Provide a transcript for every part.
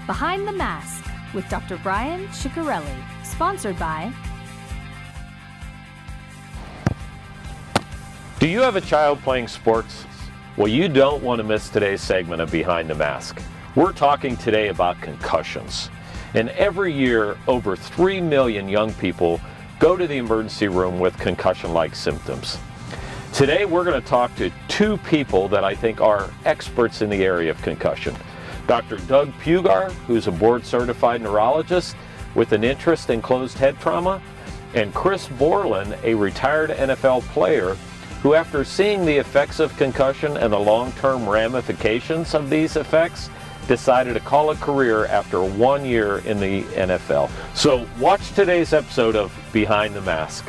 Behind the Mask with Dr. Brian Ceccarelli, sponsored by... Do you have a child playing sports? Well, you don't want to miss today's segment of Behind the Mask. We're talking today about concussions. And every year, over 3 million young people go to the emergency room with concussion-like symptoms. Today, we're going to talk to two people that I think are experts in the area of concussion. Dr. Doug Pugar, who's a board-certified neurologist with an interest in closed head trauma, and Chris Borland, a retired NFL player who, after seeing the effects of concussion and the long-term ramifications of these effects, decided to call a career after 1 year in the NFL. So watch today's episode of Behind the Mask.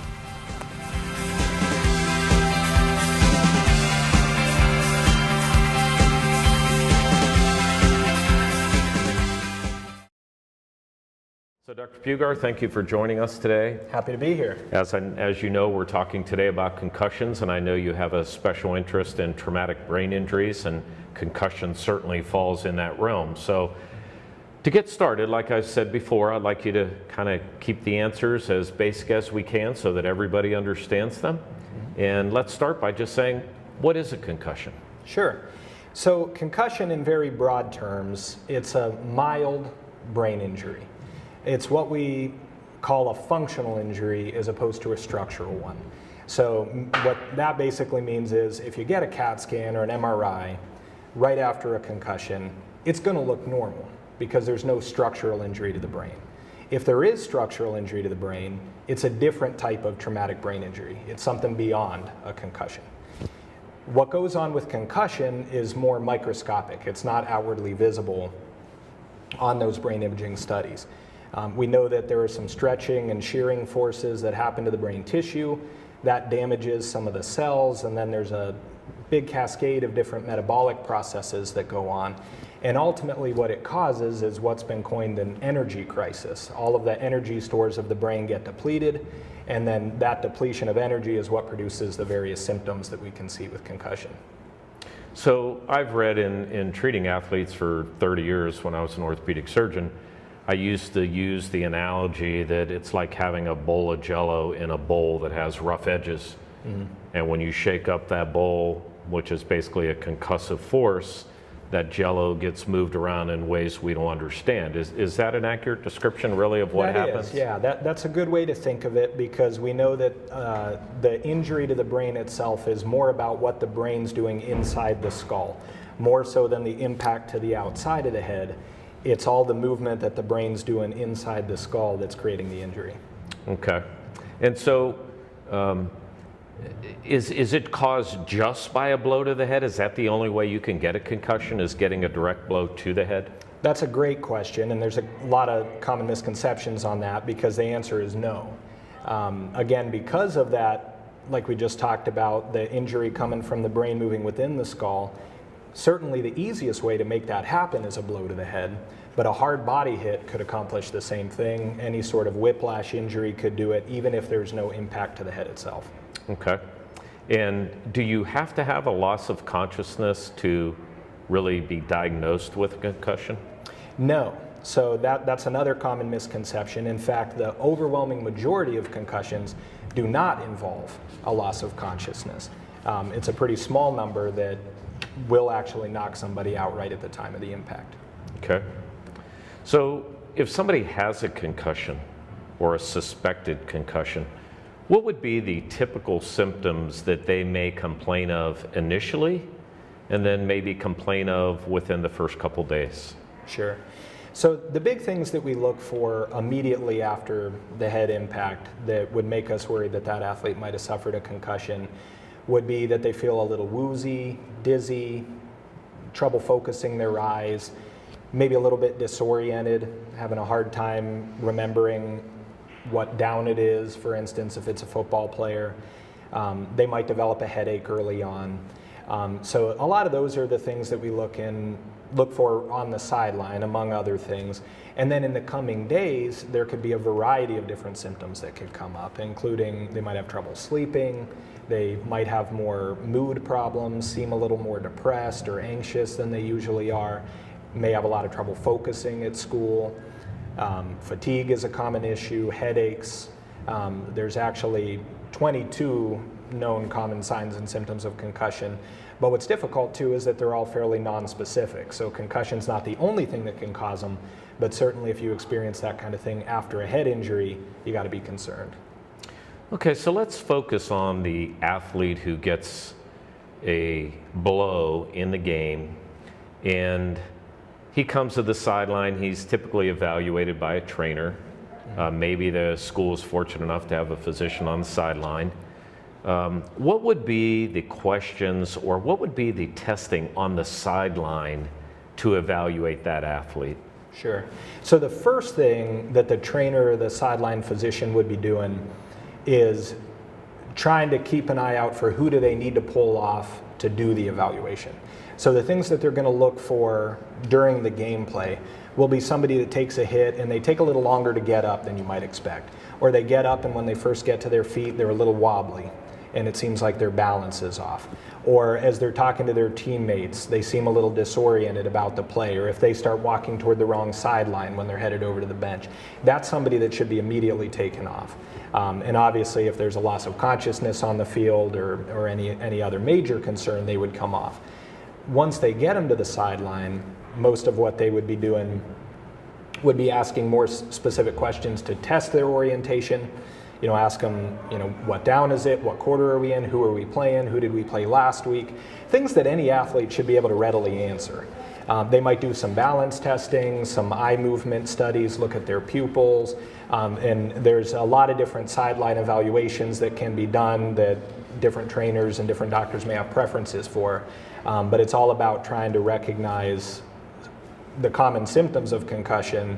So Dr. Pugar, thank you for joining us today. Happy to be here. As you know, we're talking today about concussions, and I know you have a special interest in traumatic brain injuries, and concussion certainly falls in that realm. So to get started, like I said before, I'd like you to kind of keep the answers as basic as we can so that everybody understands them. And let's start by just saying, what is a concussion? Sure. So concussion, in very broad terms, it's a mild brain injury. It's what we call a functional injury as opposed to a structural one. So what that basically means is if you get a CAT scan or an MRI right after a concussion, it's going to look normal because there's no structural injury to the brain. If there is structural injury to the brain, it's a different type of traumatic brain injury. It's something beyond a concussion. What goes on with concussion is more microscopic. It's not outwardly visible on those brain imaging studies. We know that there are some stretching and shearing forces that happen to the brain tissue that damages some of the cells, and then there's a big cascade of different metabolic processes that go on. And ultimately what it causes is what's been coined an energy crisis. All of the energy stores of the brain get depleted, and then that depletion of energy is what produces the various symptoms that we can see with concussion. So I've read in treating athletes for 30 years when I was an orthopedic surgeon, I used to use the analogy that it's like having a bowl of Jell-O in a bowl that has rough edges. Mm-hmm. And when you shake up that bowl, which is basically a concussive force, that Jell-O gets moved around in ways we don't understand. Is that an accurate description really of what happens? Is, yeah, that's a good way to think of it, because we know that the injury to the brain itself is more about what the brain's doing inside the skull, more so than the impact to the outside of the head. It's all the movement that the brain's doing inside the skull that's creating the injury. Okay. And so is it caused just by a blow to the head? Is that the only way you can get a concussion, is getting a direct blow to the head? That's a great question, and there's a lot of common misconceptions on that because the answer is no. Again, because of that, like we just talked about, the injury coming from the brain moving within the skull, certainly the easiest way to make that happen is a blow to the head, but a hard body hit could accomplish the same thing. Any sort of whiplash injury could do it, even if there's no impact to the head itself. Okay. And do you have to have a loss of consciousness to really be diagnosed with a concussion? No. So that's another common misconception. In fact, the overwhelming majority of concussions do not involve a loss of consciousness. It's a pretty small number that will actually knock somebody out right at the time of the impact. Okay. So if somebody has a concussion or a suspected concussion, what would be the typical symptoms that they may complain of initially and then maybe complain of within the first couple days? Sure. So the big things that we look for immediately after the head impact that would make us worry that that athlete might have suffered a concussion would be that they feel a little woozy, dizzy, trouble focusing their eyes, maybe a little bit disoriented, having a hard time remembering what down it is, for instance, if it's a football player. They might develop a headache early on. So a lot of those are the things that we look for on the sideline, among other things. And then in the coming days, there could be a variety of different symptoms that could come up, including they might have trouble sleeping, they might have more mood problems, seem a little more depressed or anxious than they usually are. may have a lot of trouble focusing at school. Fatigue is a common issue, headaches. There's actually 22 known common signs and symptoms of concussion. But what's difficult too is that they're all fairly non-specific. So concussion's not the only thing that can cause them, but certainly if you experience that kind of thing after a head injury, you got to be concerned. Okay, so let's focus on the athlete who gets a blow in the game, and he comes to the sideline. He's typically evaluated by a trainer. Maybe the school is fortunate enough to have a physician on the sideline. What would be the questions or what would be the testing on the sideline to evaluate that athlete? Sure. So the first thing that the trainer or the sideline physician would be doing is trying to keep an eye out for who do they need to pull off to do the evaluation. So the things that they're going to look for during the gameplay will be somebody that takes a hit and they take a little longer to get up than you might expect. Or they get up and when they first get to their feet, they're a little wobbly and it seems like their balance is off. Or as they're talking to their teammates, they seem a little disoriented about the play. Or if they start walking toward the wrong sideline when they're headed over to the bench, that's somebody that should be immediately taken off. And obviously if there's a loss of consciousness on the field or any other major concern, they would come off. Once they get them to the sideline, most of what they would be doing would be asking more specific questions to test their orientation. You know, ask them, what down is it? What quarter are we in? Who are we playing? Who did we play last week? Things that any athlete should be able to readily answer. They might do some balance testing, some eye movement studies, look at their pupils, and there's a lot of different sideline evaluations that can be done that different trainers and different doctors may have preferences for. But it's all about trying to recognize the common symptoms of concussion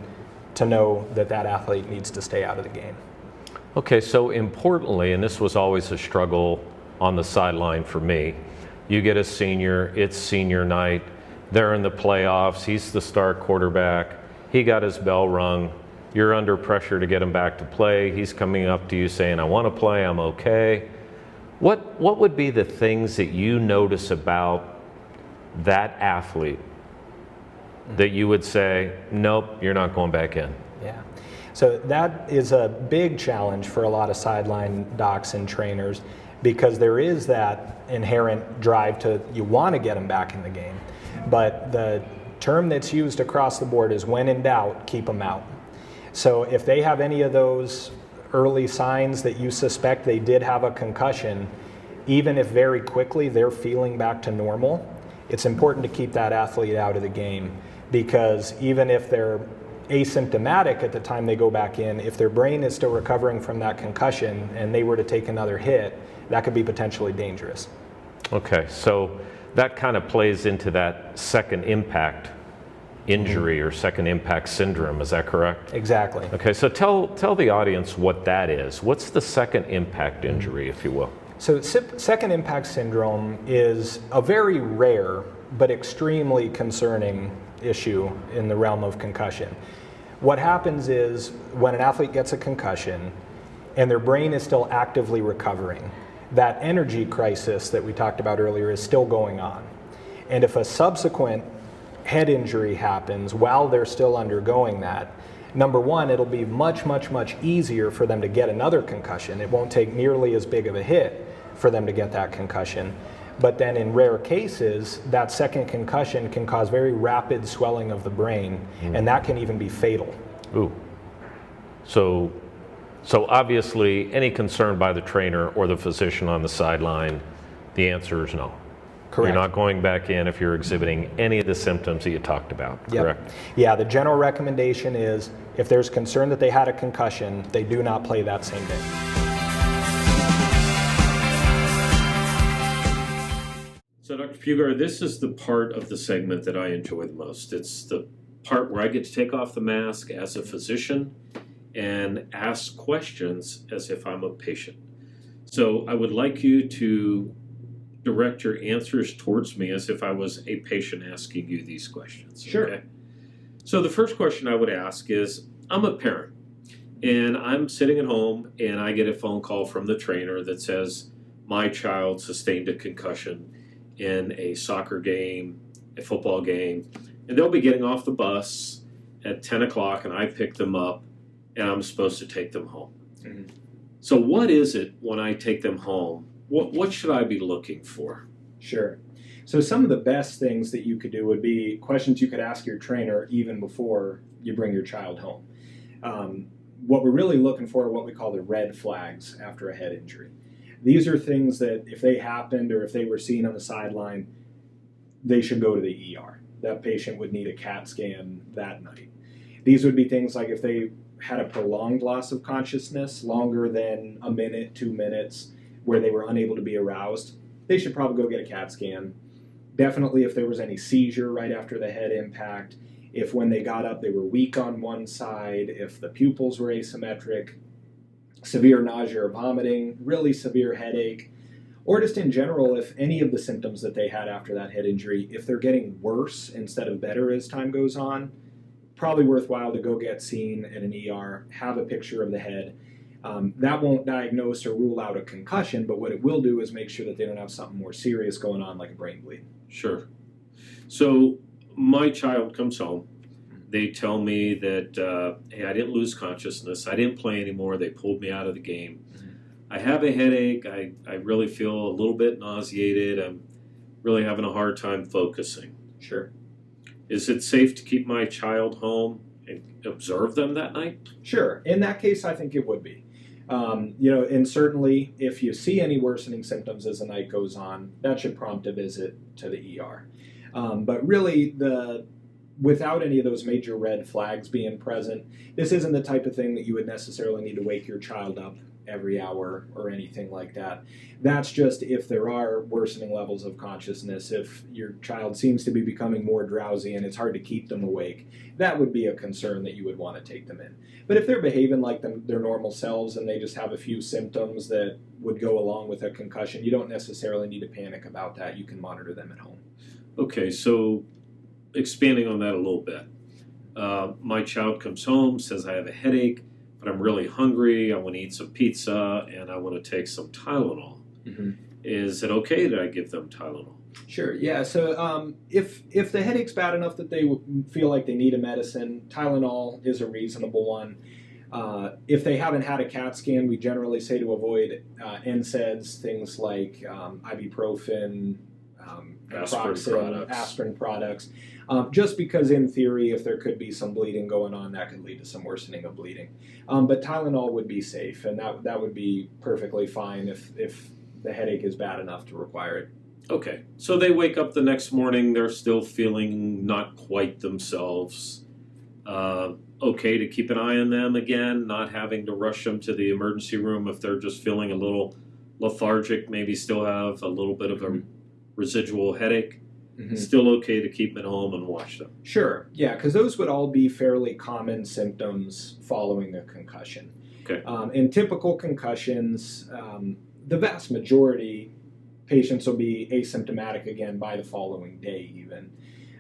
to know that that athlete needs to stay out of the game. Okay, so importantly, and this was always a struggle on the sideline for me, you get a senior, it's senior night, they're in the playoffs, he's the star quarterback, he got his bell rung, you're under pressure to get him back to play, he's coming up to you saying, I want to play, I'm okay. What would be the things that you notice about that athlete that you would say, nope, you're not going back in? Yeah. So that is a big challenge for a lot of sideline docs and trainers because there is that inherent drive to, you want to get them back in the game. But the term that's used across the board is when in doubt, keep them out. So if they have any of those early signs that you suspect they did have a concussion, even if very quickly they're feeling back to normal, it's important to keep that athlete out of the game because even if they're asymptomatic at the time they go back in, if their brain is still recovering from that concussion and they were to take another hit, that could be potentially dangerous. Okay, so that kind of plays into that second impact injury or second impact syndrome, is that correct? Exactly. Okay, so tell the audience what that is. What's the second impact injury, if you will? So second impact syndrome is a very rare but extremely concerning issue in the realm of concussion. What happens is when an athlete gets a concussion and their brain is still actively recovering, that energy crisis that we talked about earlier is still going on. And if a subsequent head injury happens while they're still undergoing that, number one, it'll be much, much, much easier for them to get another concussion. It won't take nearly as big of a hit for them to get that concussion. But then in rare cases, that second concussion can cause very rapid swelling of the brain, and that can even be fatal. Ooh. So obviously, any concern by the trainer or the physician on the sideline, the answer is no. Correct. You're not going back in if you're exhibiting any of the symptoms that you talked about, correct? Yep. Yeah, the general recommendation is if there's concern that they had a concussion, they do not play that same day. So Dr. Pugar, this is the part of the segment that I enjoy the most. It's the part where I get to take off the mask as a physician and ask questions as if I'm a patient. So I would like you to direct your answers towards me as if I was a patient asking you these questions. Sure. Okay? So the first question I would ask is, I'm a parent and I'm sitting at home and I get a phone call from the trainer that says my child sustained a concussion in a soccer game, a football game, and they'll be getting off the bus at 10 o'clock, and I pick them up, and I'm supposed to take them home. Mhm. So what is it when I take them home? What should I be looking for? Sure. So some of the best things that you could do would be questions you could ask your trainer even before you bring your child home. What we're really looking for are what we call the red flags after a head injury. These are things that if they happened or if they were seen on the sideline, they should go to the ER. That patient would need a CAT scan that night. These would be things like if they had a prolonged loss of consciousness, longer than a minute, 2 minutes, where they were unable to be aroused, they should probably go get a CAT scan. Definitely if there was any seizure right after the head impact, if when they got up they were weak on one side, if the pupils were asymmetric, severe nausea or vomiting, really severe headache, or just in general if any of the symptoms that they had after that head injury, if they're getting worse instead of better as time goes on, probably worthwhile to go get seen at an ER, have a picture of the head. That won't diagnose or rule out a concussion, but what it will do is make sure that they don't have something more serious going on like a brain bleed. Sure. So my child comes home. They tell me that, hey, I didn't lose consciousness. I didn't play anymore. They pulled me out of the game. I have a headache. I really feel a little bit nauseated. I'm really having a hard time focusing. Sure. Is it safe to keep my child home and observe them that night? Sure. In that case, I think it would be. And certainly if you see any worsening symptoms as the night goes on, that should prompt a visit to the ER. But really, without any of those major red flags being present, this isn't the type of thing that you would necessarily need to wake your child up every hour or anything like that. That's just if there are worsening levels of consciousness, if your child seems to be becoming more drowsy and it's hard to keep them awake, that would be a concern that you would want to take them in. But if they're behaving like their normal selves and they just have a few symptoms that would go along with a concussion, you don't necessarily need to panic about that. You can monitor them at home. Okay, so expanding on that a little bit. My child comes home, says I have a headache, but I'm really hungry, I want to eat some pizza, and I want to take some Tylenol. Mm-hmm. Is it okay that I give them Tylenol? Sure, yeah. So if the headache's bad enough that they feel like they need a medicine, Tylenol is a reasonable one. If they haven't had a CAT scan, we generally say to avoid NSAIDs, things like ibuprofen, aspirin products, just because in theory, if there could be some bleeding going on, that could lead to some worsening of bleeding. But Tylenol would be safe, and that would be perfectly fine if the headache is bad enough to require it. Okay, so they wake up the next morning, they're still feeling not quite themselves. Okay to keep an eye on them again, not having to rush them to the emergency room if they're just feeling a little lethargic, maybe still have a little bit of a residual headache. Mm-hmm. Still okay to keep them at home and watch them. Sure, yeah, because those would all be fairly common symptoms following a concussion. Okay. In typical concussions, the vast majority, patients will be asymptomatic again by the following day even.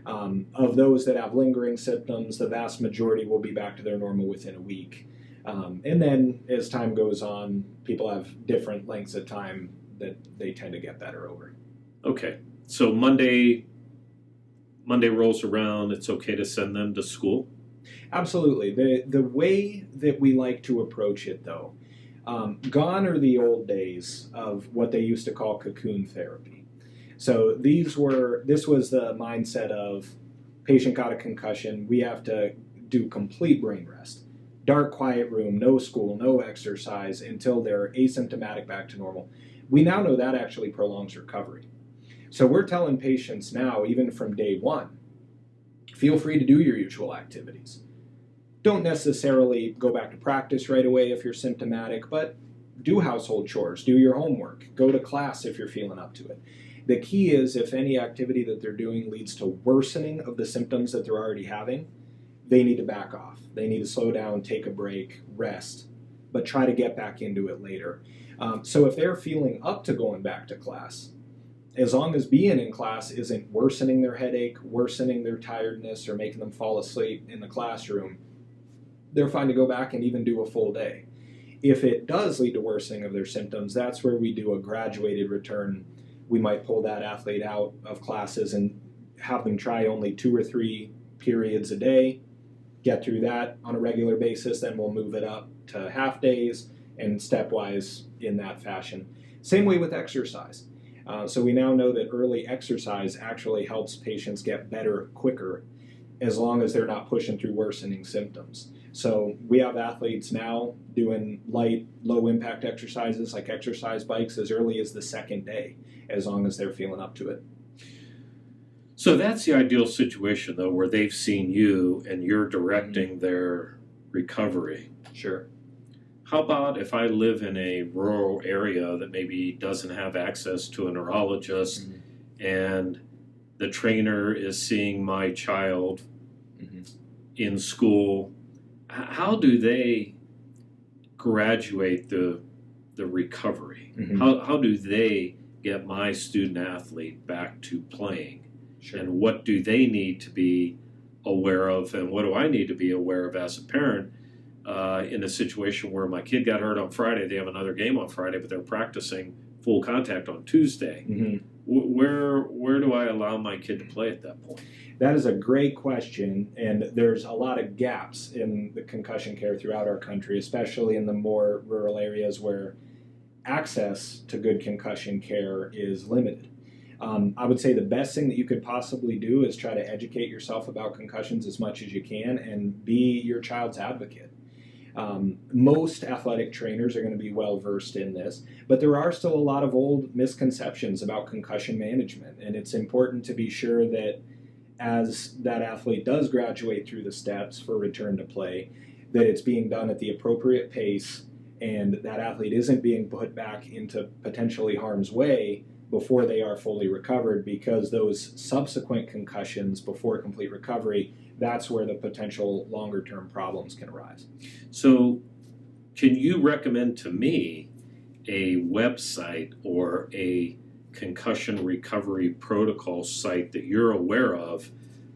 Of those that have lingering symptoms, the vast majority will be back to their normal within a week. And then as time goes on, people have different lengths of time that they tend to get better over. Okay, so Monday rolls around, it's okay to send them to school? Absolutely. The way that we like to approach it, though, gone are the old days of what they used to call cocoon therapy. So this was the mindset of patient got a concussion, we have to do complete brain rest. Dark, quiet room, no school, no exercise until they're asymptomatic back to normal. We now know that actually prolongs recovery. So we're telling patients now, even from day one, feel free to do your usual activities. Don't necessarily go back to practice right away if you're symptomatic, but do household chores, do your homework, go to class if you're feeling up to it. The key is if any activity that they're doing leads to worsening of the symptoms that they're already having, they need to back off. They need to slow down, take a break, rest, but try to get back into it later. So if they're feeling up to going back to class, as long as being in class isn't worsening their headache, worsening their tiredness, or making them fall asleep in the classroom, they're fine to go back and even do a full day. If it does lead to worsening of their symptoms, that's where we do a graduated return. We might pull that athlete out of classes and have them try only 2 or 3 periods a day, get through that on a regular basis, then we'll move it up to half days and stepwise in that fashion. Same way with exercise. So we now know that early exercise actually helps patients get better quicker as long as they're not pushing through worsening symptoms. So we have athletes now doing light, low-impact exercises like exercise bikes as early as the 2nd day, as long as they're feeling up to it. So that's the ideal situation, though, where they've seen you and you're directing their recovery. Sure. How about if I live in a rural area that maybe doesn't have access to a neurologist and the trainer is seeing my child in school? How do they graduate the recovery? How do they get my student athlete back to playing? Sure. And what do they need to be aware of, and what do I need to be aware of as a parent in a situation where my kid got hurt on Friday, they have another game on Friday, but they're practicing full contact on Tuesday? Where do I allow my kid to play at that point? That is a great question, and there's a lot of gaps in the concussion care throughout our country, especially in the more rural areas where access to good concussion care is limited. I would say the best thing that you could possibly do is try to educate yourself about concussions as much as you can and be your child's advocate. Most athletic trainers are going to be well versed in this, but there are still a lot of old misconceptions about concussion management, and it's important to be sure that as that athlete does graduate through the steps for return to play, that it's being done at the appropriate pace and that athlete isn't being put back into potentially harm's way before they are fully recovered, because those subsequent concussions before complete recovery, that's where the potential longer-term problems can arise. So can you recommend to me a website or a concussion recovery protocol site that you're aware of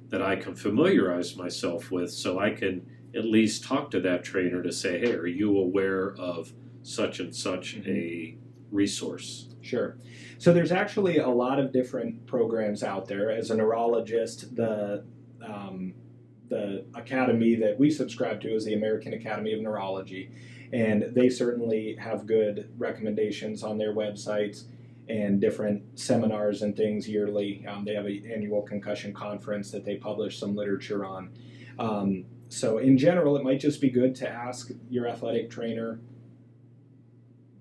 that I can familiarize myself with, so I can at least talk to that trainer to say, hey, are you aware of such and such a resource? Sure. So there's actually a lot of different programs out there. As a neurologist, the academy that we subscribe to is the American Academy of Neurology, and they certainly have good recommendations on their websites and different seminars and things yearly. They have an annual concussion conference that they publish some literature on. So in general, it might just be good to ask your athletic trainer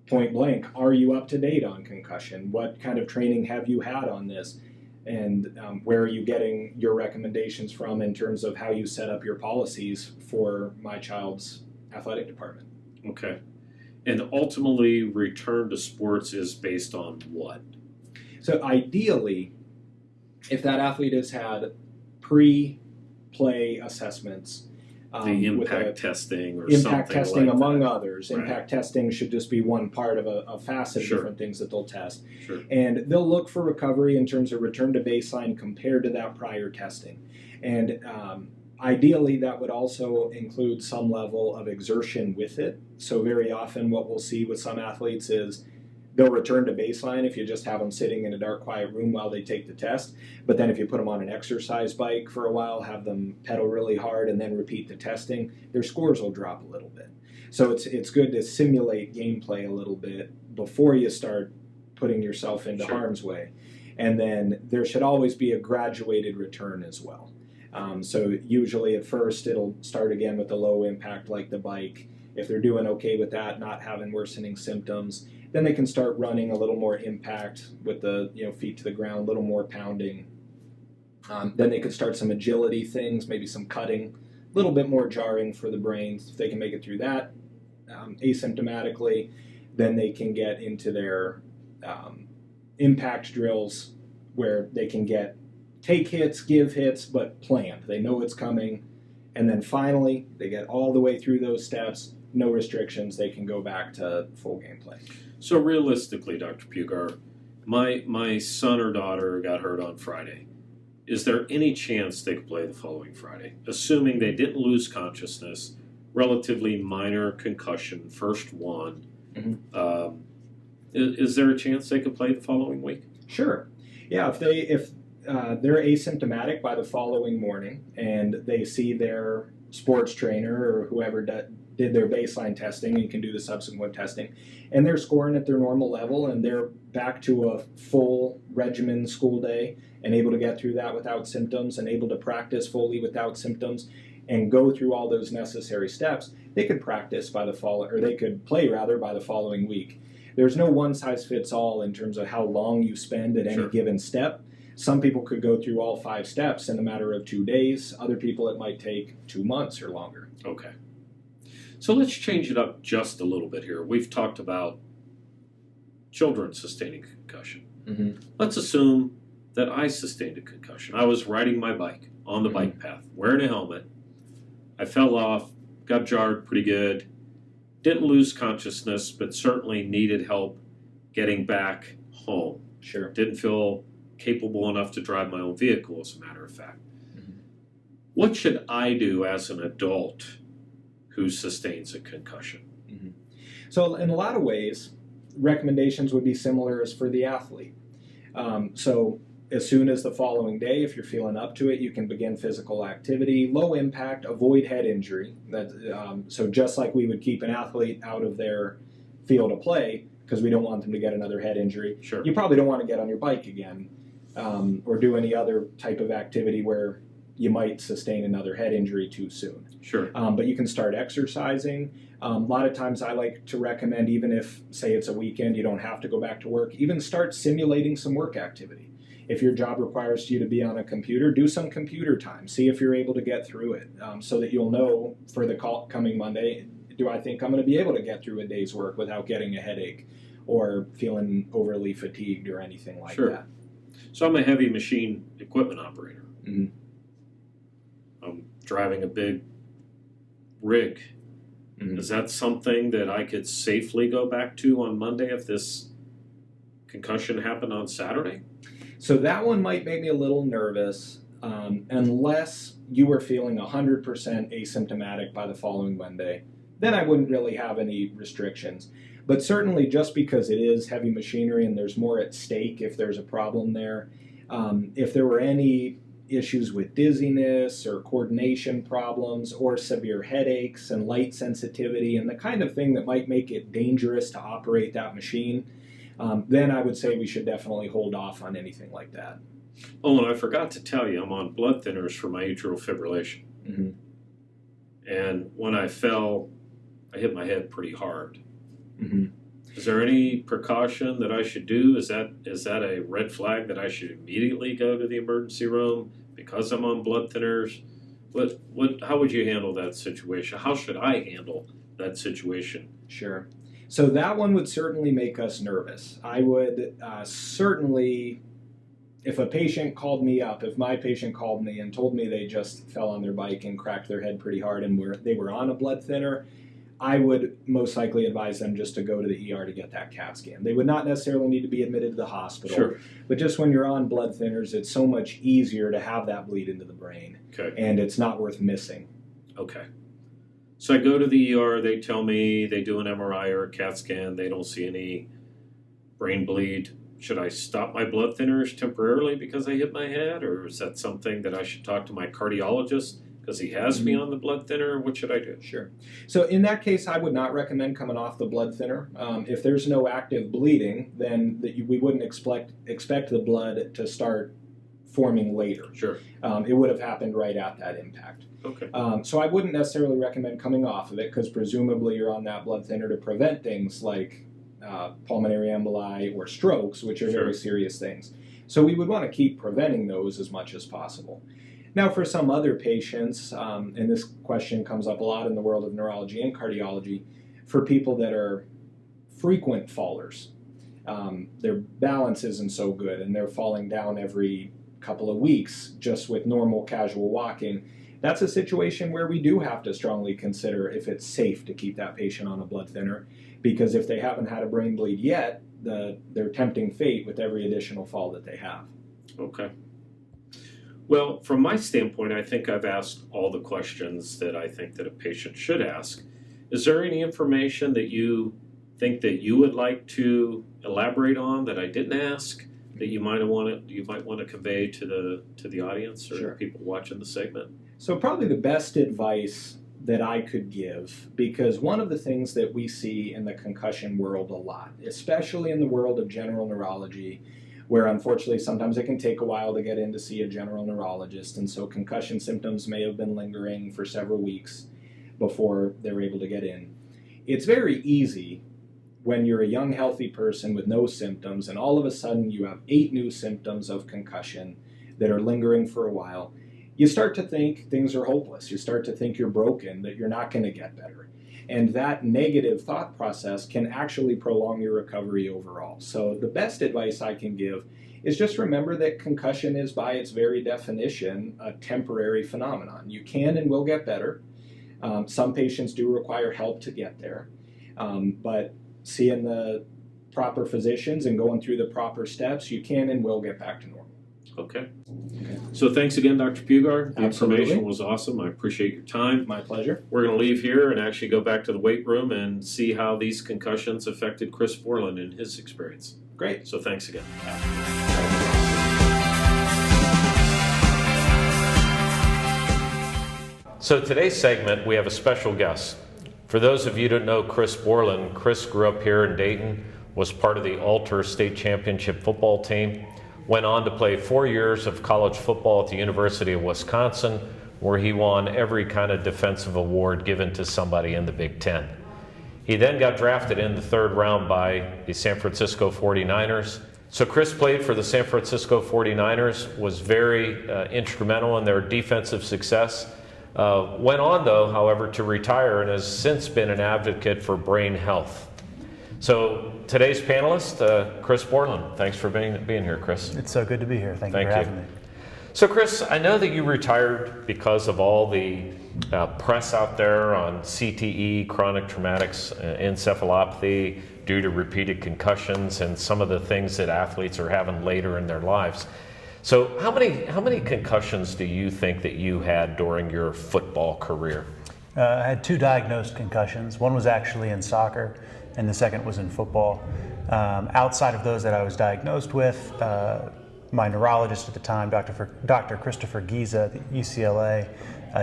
point blank, are you up to date on concussion? What kind of training have you had on this? And where are you getting your recommendations from in terms of how you set up your policies for my child's athletic department? Okay. And ultimately, return to sports is based on what? So ideally, if that athlete has had pre-play assessments, the impact testing or impact something testing like among that. others. Right. Impact testing should just be one part of a facet of Sure. different things that they'll test. Sure. And they'll look for recovery in terms of return to baseline compared to that prior testing. And ideally, that would also include some level of exertion with it. So very often what we'll see with some athletes is they'll return to baseline if you just have them sitting in a dark, quiet room while they take the test. But then if you put them on an exercise bike for a while, have them pedal really hard, and then repeat the testing, their scores will drop a little bit. So it's good to simulate gameplay a little bit before you start putting yourself into Sure. harm's way. And then there should always be a graduated return as well. So usually at first it'll start again with the low impact like the bike. If they're doing okay with that, not having worsening symptoms, then they can start running a little more impact with the feet to the ground, a little more pounding. Then they could start some agility things, maybe some cutting, a little bit more jarring for the brains. If they can make it through that asymptomatically, then they can get into their impact drills where they can take hits, give hits, but planned. They know it's coming. And then finally, they get all the way through those steps, no restrictions, they can go back to full gameplay. So realistically, Dr. Pugar, my son or daughter got hurt on Friday. Is there any chance they could play the following Friday? Assuming they didn't lose consciousness, relatively minor concussion, first one. Is there a chance they could play the following week? Sure. Yeah, if they're asymptomatic by the following morning, and they see their sports trainer or whoever did their baseline testing and can do the subsequent testing, and they're scoring at their normal level, and they're back to a full regimen school day and able to get through that without symptoms and able to practice fully without symptoms and go through all those necessary steps. They could practice by the they could play rather by the following week. There's no one size fits all in terms of how long you spend at any given step. Some people could go through all 5 steps in a matter of 2 days. Other people, it might take 2 months or longer. Okay. So let's change it up just a little bit here. We've talked about children sustaining a concussion. Mm-hmm. Let's assume that I sustained a concussion. I was riding my bike on the bike path, wearing a helmet. I fell off, got jarred pretty good, didn't lose consciousness, but certainly needed help getting back home. Sure. Didn't feel capable enough to drive my own vehicle, as a matter of fact. Mm-hmm. What should I do as an adult who sustains a concussion? Mm-hmm. So in a lot of ways, recommendations would be similar as for the athlete. So as soon as the following day, if you're feeling up to it, you can begin physical activity, low impact, avoid head injury. So just like we would keep an athlete out of their field of play because we don't want them to get another head injury, Sure. You probably don't want to get on your bike again or do any other type of activity where you might sustain another head injury too soon. Sure. But you can start exercising. A lot of times I like to recommend, even if, say, it's a weekend, you don't have to go back to work, even start simulating some work activity. If your job requires you to be on a computer, do some computer time. See if you're able to get through it so that you'll know for the coming Monday, do I think I'm going to be able to get through a day's work without getting a headache or feeling overly fatigued or anything like Sure. that. So I'm a heavy machine equipment operator. Mm-hmm. I'm driving a big rig. Mm-hmm. Is that something that I could safely go back to on Monday if this concussion happened on Saturday? So that one might make me a little nervous unless you were feeling 100% asymptomatic by the following Monday. Then I wouldn't really have any restrictions. But certainly just because it is heavy machinery and there's more at stake if there's a problem there, if there were any issues with dizziness or coordination problems or severe headaches and light sensitivity and the kind of thing that might make it dangerous to operate that machine, then I would say we should definitely hold off on anything like that. Oh, and I forgot to tell you, I'm on blood thinners for my atrial fibrillation. Mm-hmm. And when I fell, I hit my head pretty hard. Mm-hmm. Is there any precaution that I should do? Is that a red flag that I should immediately go to the emergency room because I'm on blood thinners? How would you handle that situation? How should I handle that situation? Sure. So that one would certainly make us nervous. I would certainly, if my patient called me and told me they just fell on their bike and cracked their head pretty hard and they were on a blood thinner, I would most likely advise them just to go to the ER to get that CAT scan. They would not necessarily need to be admitted to the hospital. Sure. But just when you're on blood thinners, it's so much easier to have that bleed into the brain. Okay. And it's not worth missing. Okay. So I go to the ER, they tell me they do an MRI or a CAT scan, they don't see any brain bleed. Should I stop my blood thinners temporarily because I hit my head? Or is that something that I should talk to my cardiologist because he has me on the blood thinner? What should I do? Sure. So in that case, I would not recommend coming off the blood thinner. If there's no active bleeding, then we wouldn't expect the blood to start forming later. Sure. It would have happened right at that impact. Okay. So I wouldn't necessarily recommend coming off of it because presumably you're on that blood thinner to prevent things like pulmonary emboli or strokes, which are very serious things. So we would want to keep preventing those as much as possible. Now, for some other patients, and this question comes up a lot in the world of neurology and cardiology, for people that are frequent fallers, their balance isn't so good and they're falling down every couple of weeks just with normal casual walking, that's a situation where we do have to strongly consider if it's safe to keep that patient on a blood thinner, because if they haven't had a brain bleed yet, they're tempting fate with every additional fall that they have. Okay. Well, from my standpoint, I think I've asked all the questions that I think that a patient should ask. Is there any information that you think that you would like to elaborate on that I didn't ask? that you might want to convey to the audience or Sure. people watching the segment? So probably the best advice that I could give, because one of the things that we see in the concussion world a lot, especially in the world of general neurology, where unfortunately sometimes it can take a while to get in to see a general neurologist, and so concussion symptoms may have been lingering for several weeks before they're able to get in. It's very easy when you're a young, healthy person with no symptoms, and all of a sudden you have 8 new symptoms of concussion that are lingering for a while. You start to think things are hopeless. You start to think you're broken, that you're not going to get better. And that negative thought process can actually prolong your recovery overall. So the best advice I can give is just remember that concussion is, by its very definition, a temporary phenomenon. You can and will get better. Some patients do require help to get there. But seeing the proper physicians and going through the proper steps, you can and will get back to normal. Okay. So thanks again, Dr. Pugar. The Absolutely. information was awesome. I appreciate your time. My pleasure. We're going to leave here and actually go back to the weight room and see how these concussions affected Chris Borland in his experience. Great. So thanks again. So today's segment, we have a special guest. For those of you who don't know Chris Borland, Chris grew up here in Dayton, was part of the Alter State Championship football team, went on to play 4 years of college football at the University of Wisconsin, where he won every kind of defensive award given to somebody in the Big Ten. He then got drafted in the 3rd round by the San Francisco 49ers. So Chris played for the San Francisco 49ers, was very instrumental in their defensive success. Went on, though, however, to retire and has since been an advocate for brain health. So today's panelist, Chris Borland. Thanks for being here, Chris. It's so good to be here. Thank you for having me. So Chris, I know that you retired because of all the press out there on CTE, chronic traumatic encephalopathy, due to repeated concussions and some of the things that athletes are having later in their lives. So how many concussions do you think that you had during your football career? I had 2 diagnosed concussions. One was actually in soccer, and the second was in football. Outside of those that I was diagnosed with, my neurologist at the time, Dr. Christopher Giza at UCLA,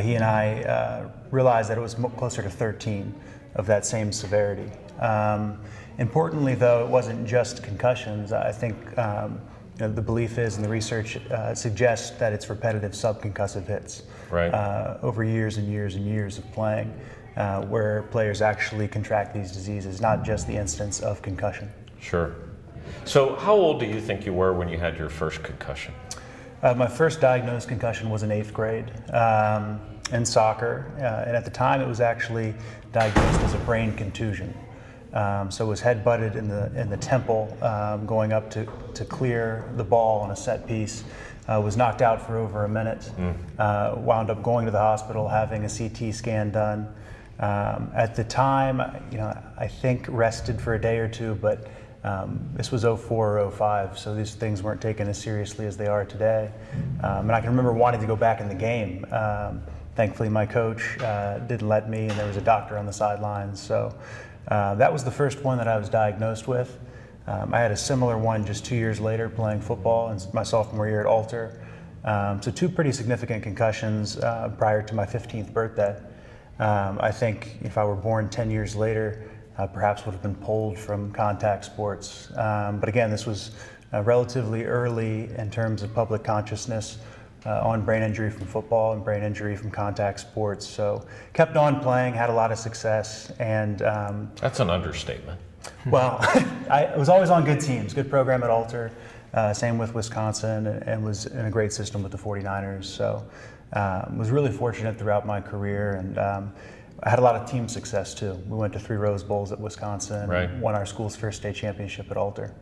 he and I realized that it was closer to 13 of that same severity. Importantly, though, it wasn't just concussions. I think the belief is, and the research suggests, that it's repetitive subconcussive hits over years and years and years of playing, where players actually contract these diseases, not just the instance of concussion. Sure. So how old do you think you were when you had your first concussion? My first diagnosed concussion was in 8th grade in soccer, and at the time it was actually diagnosed as a brain contusion. So it was head-butted in the temple, going up to clear the ball on a set piece. Was knocked out for over a minute. Wound up going to the hospital, having a CT scan done. At the time, I think rested for a day or two, but this was 04 or 05, so these things weren't taken as seriously as they are today. And I can remember wanting to go back in the game. Thankfully, my coach didn't let me, and there was a doctor on the sidelines. So that was the first one that I was diagnosed with. I had a similar one just 2 years later playing football in my sophomore year at Alter. So 2 pretty significant concussions prior to my 15th birthday. I think if I were born 10 years later, perhaps would have been pulled from contact sports. But again, this was relatively early in terms of public consciousness on brain injury from football and brain injury from contact sports. So kept on playing, had a lot of success, and That's an understatement. well, I was always on good teams, good program at Alter, same with Wisconsin, and was in a great system with the 49ers. So was really fortunate throughout my career, and I had a lot of team success too. We went to 3 Rose Bowls at Wisconsin, and won our school's first state championship at Alter.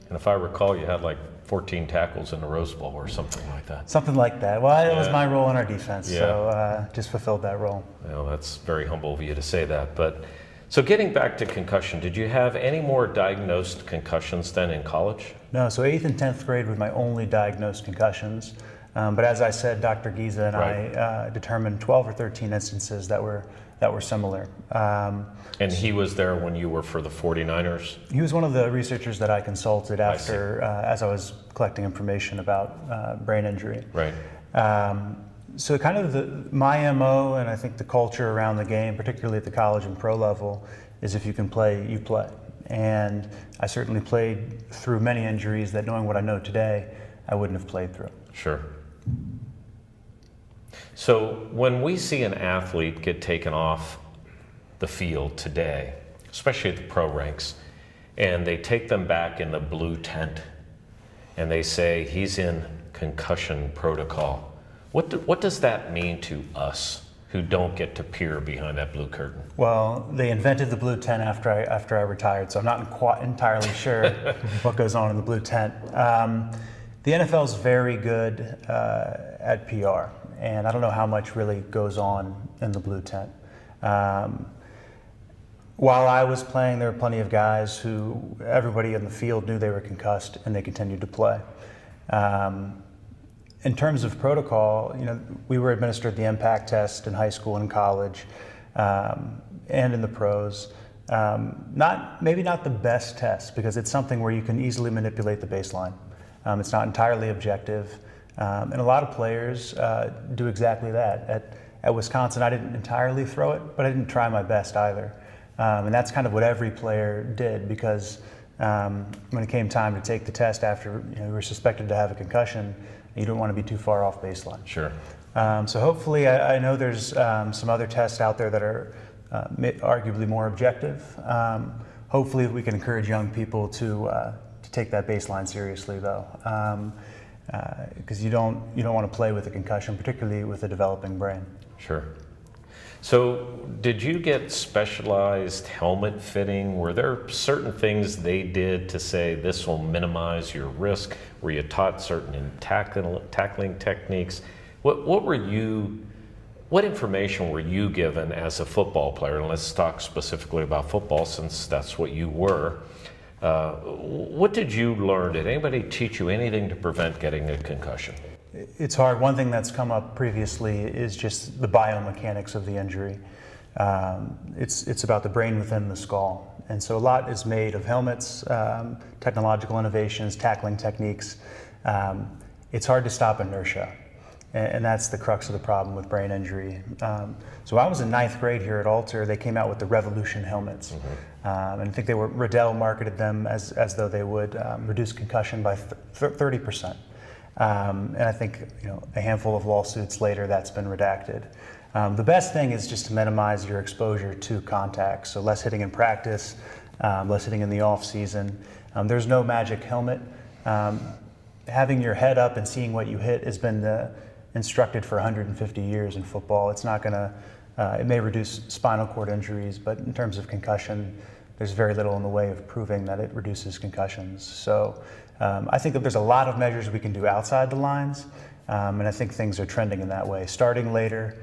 And if I recall, you had like 14 tackles in the Rose Bowl or something like that. Something like that. Well, it was my role in our defense, so just fulfilled that role. Well, that's very humble of you to say that. But so getting back to concussion, did you have any more diagnosed concussions than in college? No, so 8th and 10th grade were my only diagnosed concussions. But as I said, Dr. Giza and Right. I determined 12 or 13 instances that were similar. And he was there when you were for the 49ers? He was one of the researchers that I consulted I see. after, as I was collecting information about brain injury. Right. So kind of my MO, and I think the culture around the game, particularly at the college and pro level, is if you can play, you play. And I certainly played through many injuries that, knowing what I know today, I wouldn't have played through. Sure. So when we see an athlete get taken off the field today, especially at the pro ranks, and they take them back in the blue tent, and they say he's in concussion protocol, what does that mean to us who don't get to peer behind that blue curtain? Well, they invented the blue tent after I retired, so I'm not entirely sure what goes on in the blue tent. The NFL is very good at PR, and I don't know how much really goes on in the blue tent. While I was playing, there were plenty of guys who everybody in the field knew they were concussed, and they continued to play. In terms of protocol, we were administered the impact test in high school and college, and in the pros. Maybe not the best test, because it's something where you can easily manipulate the baseline. It's not entirely objective, and a lot of players do exactly that. At Wisconsin, I didn't entirely throw it, but I didn't try my best either. And that's kind of what every player did, because when it came time to take the test after you were suspected to have a concussion, you don't want to be too far off baseline. Sure. So hopefully, I know there's some other tests out there that are arguably more objective. Hopefully, we can encourage young people to take that baseline seriously, though, because you don't want to play with a concussion, particularly with a developing brain. Sure. So did you get specialized helmet fitting? Were there certain things they did to say this will minimize your risk? Were you taught certain tackling techniques? What information were you given as a football player? And let's talk specifically about football, since that's what you were. What did you learn? Did anybody teach you anything to prevent getting a concussion? It's hard. One thing that's come up previously is just the biomechanics of the injury. It's about the brain within the skull. And so a lot is made of helmets, technological innovations, tackling techniques. It's hard to stop inertia. And that's the crux of the problem with brain injury. So I was in 9th grade here at Alter. They came out with the Revolution helmets. And I think Riddell marketed them as though they would reduce concussion by 30%. And I think a handful of lawsuits later, that's been redacted. The best thing is just to minimize your exposure to contact. So less hitting in practice, less hitting in the off season. There's no magic helmet. Having your head up and seeing what you hit has been instructed for 150 years in football. It's not going to, it may reduce spinal cord injuries, but in terms of concussion, there's very little in the way of proving that it reduces concussions. So I think that there's a lot of measures we can do outside the lines, and I think things are trending in that way. Starting later,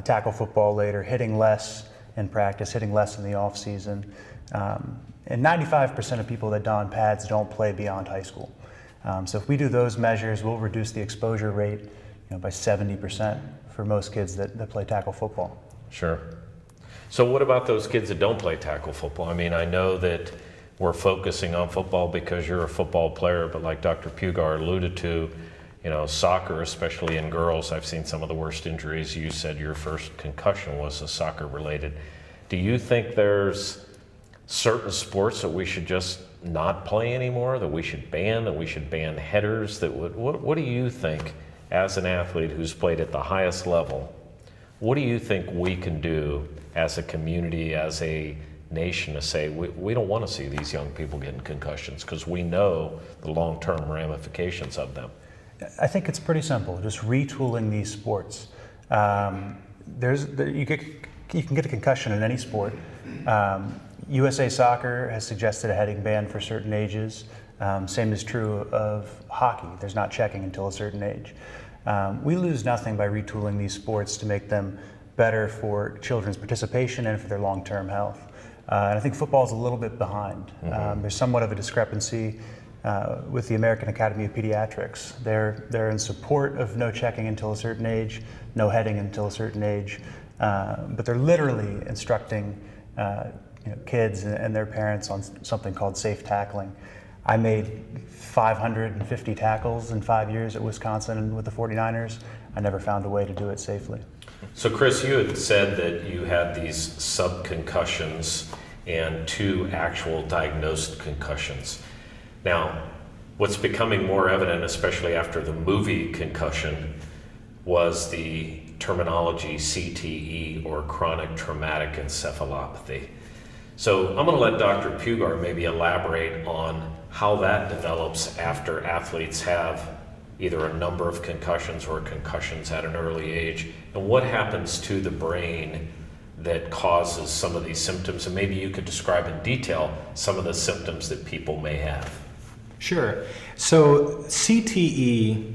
tackle football later, hitting less in practice, hitting less in the off season. And 95% of people that don pads don't play beyond high school. So if we do those measures, we'll reduce the exposure rate by 70% for most kids that play tackle football. Sure. So what about those kids that don't play tackle football? I mean, I know that we're focusing on football because you're a football player, but like Dr. Pugar alluded to, soccer, especially in girls, I've seen some of the worst injuries. You said your first concussion was a soccer related. Do you think there's certain sports that we should just not play anymore, that we should ban headers? What do you think, as an athlete who's played at the highest level, what do you think we can do as a community, as a nation, to say we don't want to see these young people getting concussions because we know the long-term ramifications of them? I think it's pretty simple, just retooling these sports. You can get a concussion in any sport. USA Soccer has suggested a heading ban for certain ages. Same is true of hockey. There's not checking until a certain age. We lose nothing by retooling these sports to make them better for children's participation and for their long-term health. And I think football is a little bit behind. There's somewhat of a discrepancy with the American Academy of Pediatrics. They're in support of no checking until a certain age, no heading until a certain age, but they're literally instructing kids and their parents on something called safe tackling. I made 550 tackles in 5 years at Wisconsin with the 49ers. I never found a way to do it safely. So Chris, you had said that you had these sub-concussions and 2 actual diagnosed concussions. Now, what's becoming more evident, especially after the movie Concussion, was the terminology CTE, or chronic traumatic encephalopathy. So I'm going to let Dr. Pugar maybe elaborate on how that develops after athletes have either a number of concussions or concussions at an early age, and what happens to the brain that causes some of these symptoms, and maybe you could describe in detail some of the symptoms that people may have. Sure. So CTE,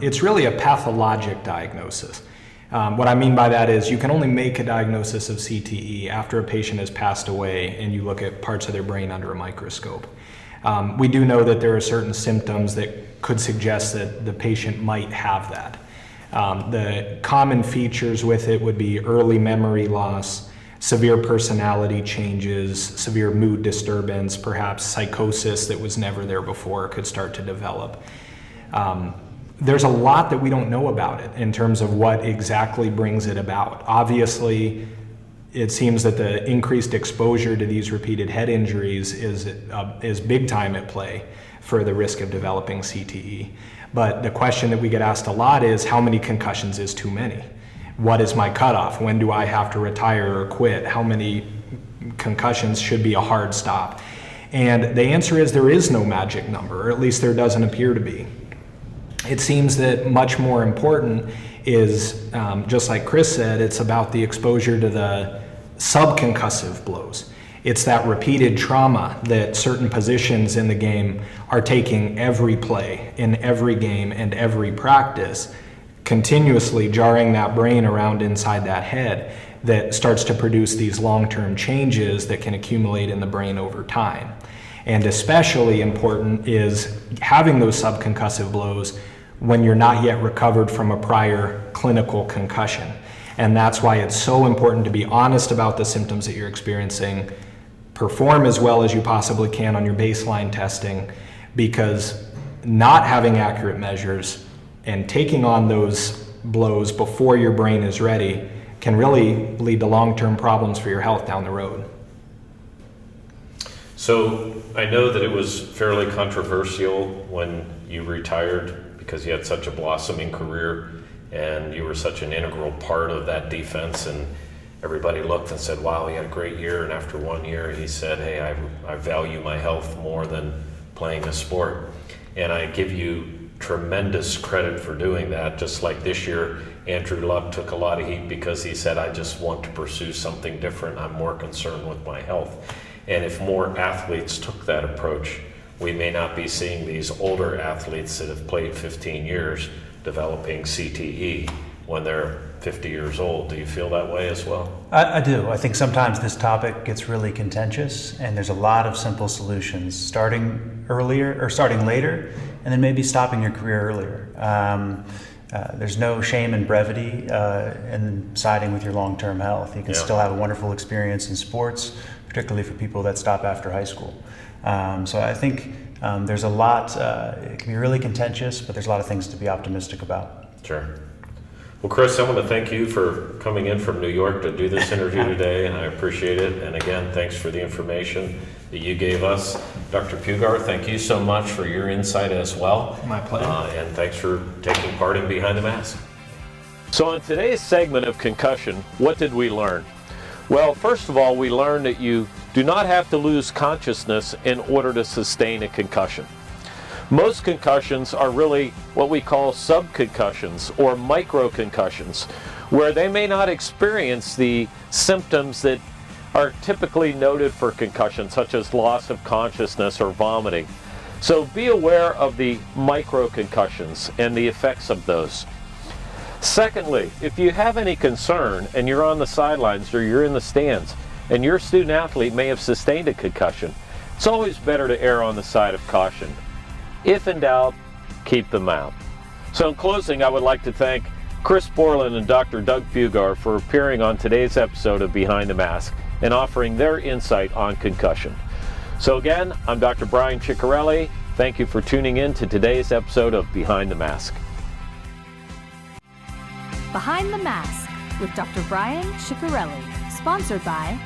it's really a pathologic diagnosis. What I mean by that is you can only make a diagnosis of CTE after a patient has passed away and you look at parts of their brain under a microscope. We do know that there are certain symptoms that could suggest that the patient might have that. The common features with it would be early memory loss, severe personality changes, severe mood disturbance, perhaps psychosis that was never there before could start to develop. There's a lot that we don't know about it in terms of what exactly brings it about. Obviously, it seems that the increased exposure to these repeated head injuries is big time at play for the risk of developing CTE. But the question that we get asked a lot is, how many concussions is too many? What is my cutoff? When do I have to retire or quit? How many concussions should be a hard stop? And the answer is there is no magic number, or at least there doesn't appear to be. It seems that much more important is, just like Chris said, it's about the exposure to the subconcussive blows. It's that repeated trauma that certain positions in the game are taking every play, in every game and every practice, continuously jarring that brain around inside that head, that starts to produce these long-term changes that can accumulate in the brain over time. And especially important is having those subconcussive blows when you're not yet recovered from a prior clinical concussion. And that's why it's so important to be honest about the symptoms that you're experiencing, perform as well as you possibly can on your baseline testing, because not having accurate measures and taking on those blows before your brain is ready can really lead to long-term problems for your health down the road. So I know that it was fairly controversial when you retired because you had such a blossoming career and you were such an integral part of that defense, and everybody looked and said, wow, he had a great year. And after 1 year, he said, hey, I value my health more than playing a sport. And I give you tremendous credit for doing that. Just like this year, Andrew Luck took a lot of heat because he said, I just want to pursue something different. I'm more concerned with my health. And if more athletes took that approach, we may not be seeing these older athletes that have played 15 years developing CTE when they're 50 years old. Do you feel that way as well? I do. I think sometimes this topic gets really contentious, and there's a lot of simple solutions. Starting earlier or starting later, and then maybe stopping your career earlier. There's no shame in brevity in siding with your long-term health. You can still have a wonderful experience in sports, particularly for people that stop after high school. So I think there's a lot, it can be really contentious, but there's a lot of things to be optimistic about. Sure. Well, Chris, I want to thank you for coming in from New York to do this interview today, and I appreciate it. And again, thanks for the information that you gave us. Dr. Pugar, thank you so much for your insight as well. My pleasure. And thanks for taking part in Behind the Mask. So in today's segment of Concussion, what did we learn? Well, first of all, we learned that you do not have to lose consciousness in order to sustain a concussion. Most concussions are really what we call subconcussions or microconcussions, where they may not experience the symptoms that are typically noted for concussion, such as loss of consciousness or vomiting. So be aware of the microconcussions and the effects of those. Secondly, if you have any concern and you're on the sidelines or you're in the stands and your student athlete may have sustained a concussion, it's always better to err on the side of caution. If in doubt, keep them out. So in closing, I would like to thank Chris Borland and Dr. Doug Pugar for appearing on today's episode of Behind the Mask and offering their insight on concussion. So again, I'm Dr. Brian Ceccarelli. Thank you for tuning in to today's episode of Behind the Mask. Behind the Mask with Dr. Brian Ceccarelli, sponsored by